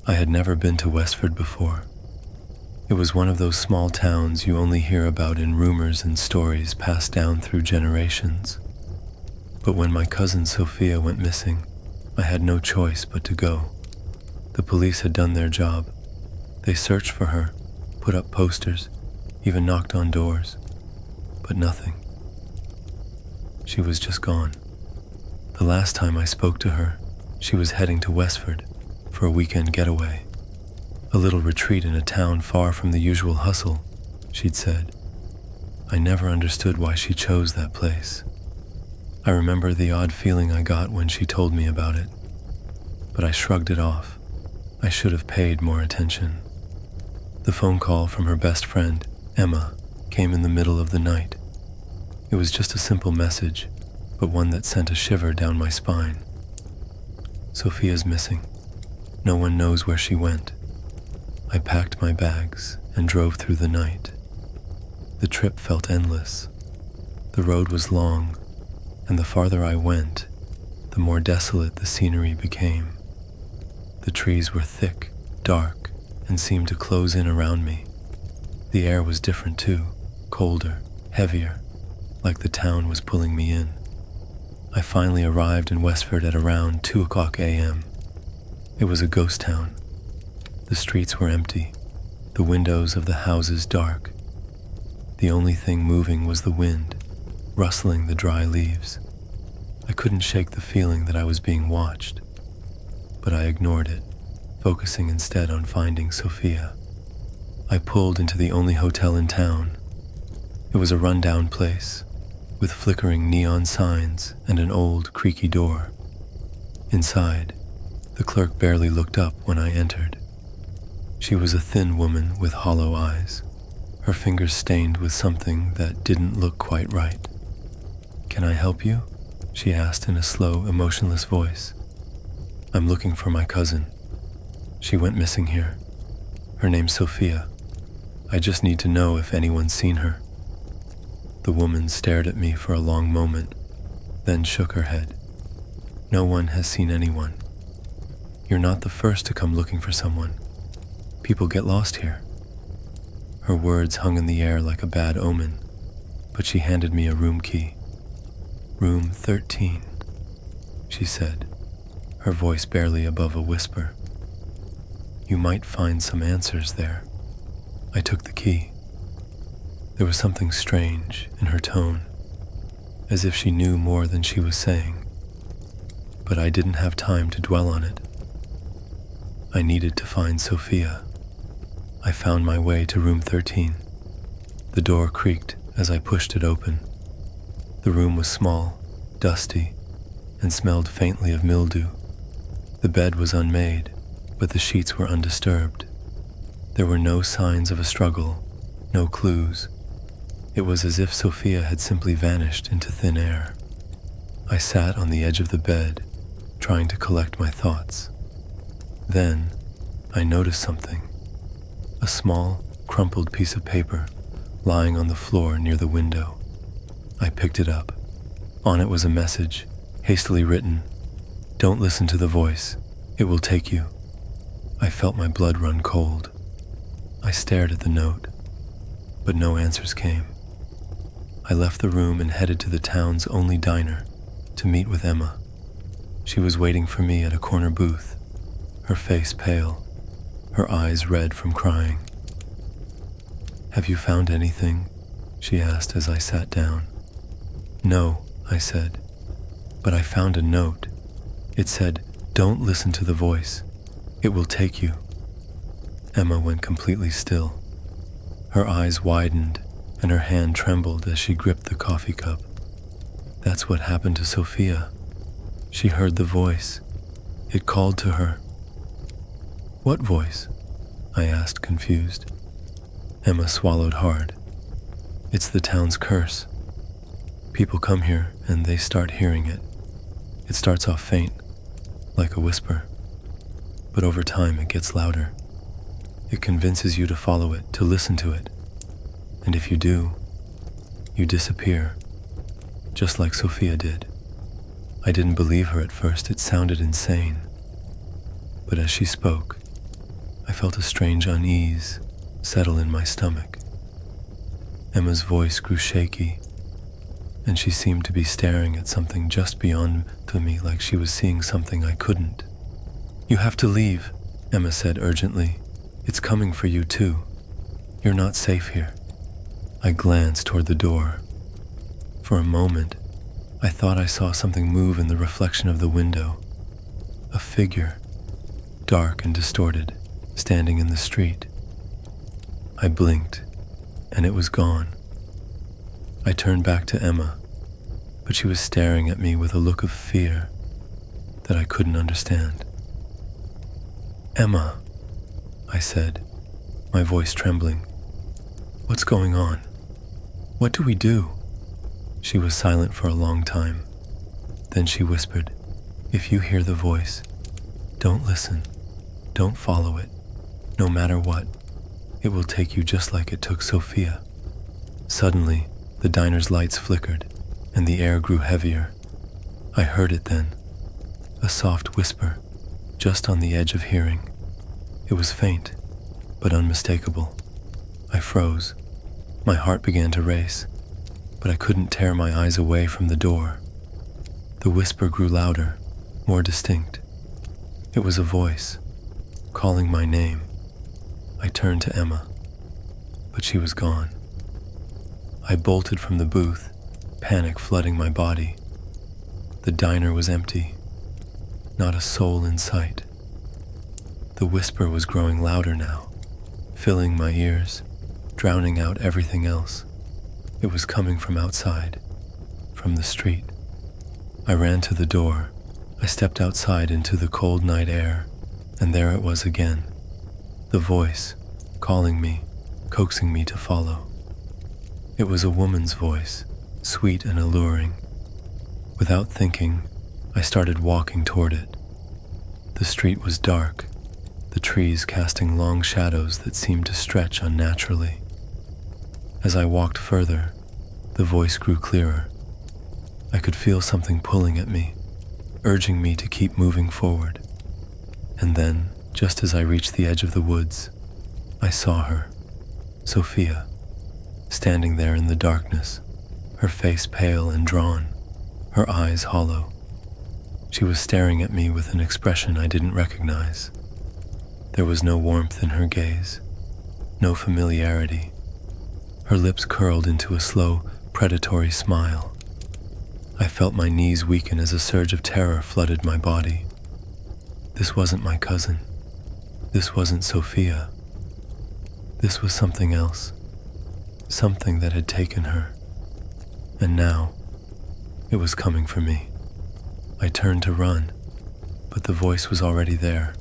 I had never been to Westford before. It was one of those small towns you only hear about in rumors and stories passed down through generations. But when my cousin Sophia went missing, I had no choice but to go. The police had done their job. They searched for her, put up posters, even knocked on doors. But nothing. She was just gone. The last time I spoke to her, she was heading to Westford for a weekend getaway. A little retreat in a town far from the usual hustle, she'd said. I never understood why she chose that place. I remember the odd feeling I got when she told me about it, but I shrugged it off. I should have paid more attention. The phone call from her best friend, Emma, came in the middle of the night. It was just a simple message, but one that sent a shiver down my spine. Sophia's missing. No one knows where she went. I packed my bags and drove through the night. The trip felt endless. The road was long, and the farther I went, the more desolate the scenery became. The trees were thick, dark, and seemed to close in around me. The air was different too, colder, heavier, like the town was pulling me in. I finally arrived in Westford at around 2:00 a.m. It was a ghost town. The streets were empty, the windows of the houses dark. The only thing moving was the wind, rustling the dry leaves. I couldn't shake the feeling that I was being watched, but I ignored it, focusing instead on finding Sophia. I pulled into the only hotel in town. It was a rundown place, with flickering neon signs and an old, creaky door. Inside, the clerk barely looked up when I entered. She was a thin woman with hollow eyes, her fingers stained with something that didn't look quite right. "Can I help you?" she asked in a slow, emotionless voice. "I'm looking for my cousin. She went missing here. Her name's Sophia. I just need to know if anyone's seen her." The woman stared at me for a long moment, then shook her head. "No one has seen anyone. You're not the first to come looking for someone. People get lost here." Her words hung in the air like a bad omen, but she handed me a room key. "Room 13, she said, her voice barely above a whisper. "You might find some answers there." I took the key. There was something strange in her tone, as if she knew more than she was saying, but I didn't have time to dwell on it. I needed to find Sophia. I found my way to room 13. The door creaked as I pushed it open. The room was small, dusty, and smelled faintly of mildew. The bed was unmade, but the sheets were undisturbed. There were no signs of a struggle, no clues. It was as if Sophia had simply vanished into thin air. I sat on the edge of the bed, trying to collect my thoughts. Then, I noticed something. A small, crumpled piece of paper lying on the floor near the window. I picked it up. On it was a message, hastily written. "Don't listen to the voice. It will take you." I felt my blood run cold. I stared at the note, but no answers came. I left the room and headed to the town's only diner to meet with Emma. She was waiting for me at a corner booth, her face pale, her eyes red from crying. "Have you found anything?" she asked as I sat down. "No," I said, "but I found a note. It said, 'Don't listen to the voice. It will take you.'" Emma went completely still. Her eyes widened and her hand trembled as she gripped the coffee cup. That's what happened to Sophia. She heard the voice. It called to her. "What voice?" I asked, confused. Emma swallowed hard. "It's the town's curse. People come here and they start hearing it. It starts off faint, like a whisper, but over time it gets louder. It convinces you to follow it, to listen to it. And if you do, you disappear, just like Sophia did." I didn't believe her at first. It sounded insane. But as she spoke, I felt a strange unease settle in my stomach. Emma's voice grew shaky, and she seemed to be staring at something just beyond to me, like she was seeing something I couldn't. "You have to leave," Emma said urgently. "It's coming for you too. You're not safe here." I glanced toward the door. For a moment, I thought I saw something move in the reflection of the window. A figure, dark and distorted, standing in the street. I blinked, and it was gone. I turned back to Emma, but she was staring at me with a look of fear that I couldn't understand. "Emma," I said, my voice trembling. "What's going on? What do we do?" She was silent for a long time. Then she whispered, "If you hear the voice, don't listen. Don't follow it. No matter what, it will take you just like it took Sophia." Suddenly, the diner's lights flickered, and the air grew heavier. I heard it then, a soft whisper, just on the edge of hearing. It was faint, but unmistakable. I froze. My heart began to race, but I couldn't tear my eyes away from the door. The whisper grew louder, more distinct. It was a voice, calling my name. I turned to Emma, but she was gone. I bolted from the booth, panic flooding my body. The diner was empty, not a soul in sight. The whisper was growing louder now, filling my ears, drowning out everything else. It was coming from outside, from the street. I ran to the door. I stepped outside into the cold night air, and there it was again. The voice, calling me, coaxing me to follow. It was a woman's voice, sweet and alluring. Without thinking, I started walking toward it. The street was dark, the trees casting long shadows that seemed to stretch unnaturally. As I walked further, the voice grew clearer. I could feel something pulling at me, urging me to keep moving forward. And then, just as I reached the edge of the woods, I saw her, Sophia, standing there in the darkness, her face pale and drawn, her eyes hollow. She was staring at me with an expression I didn't recognize. There was no warmth in her gaze, no familiarity. Her lips curled into a slow, predatory smile. I felt my knees weaken as a surge of terror flooded my body. This wasn't my cousin. This wasn't Sophia. This was something else, something that had taken her. And now, it was coming for me. I turned to run, but the voice was already there,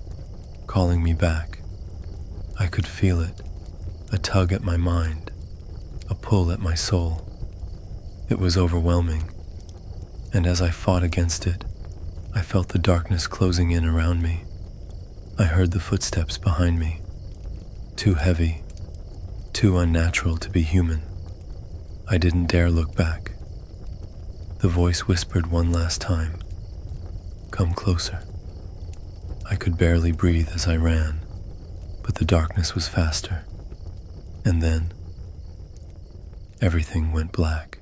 calling me back. I could feel it, a tug at my mind, a pull at my soul. It was overwhelming, and as I fought against it, I felt the darkness closing in around me. I heard the footsteps behind me, too heavy, too unnatural to be human. I didn't dare look back. The voice whispered one last time, "Come closer." I could barely breathe as I ran, but the darkness was faster. And then, everything went black.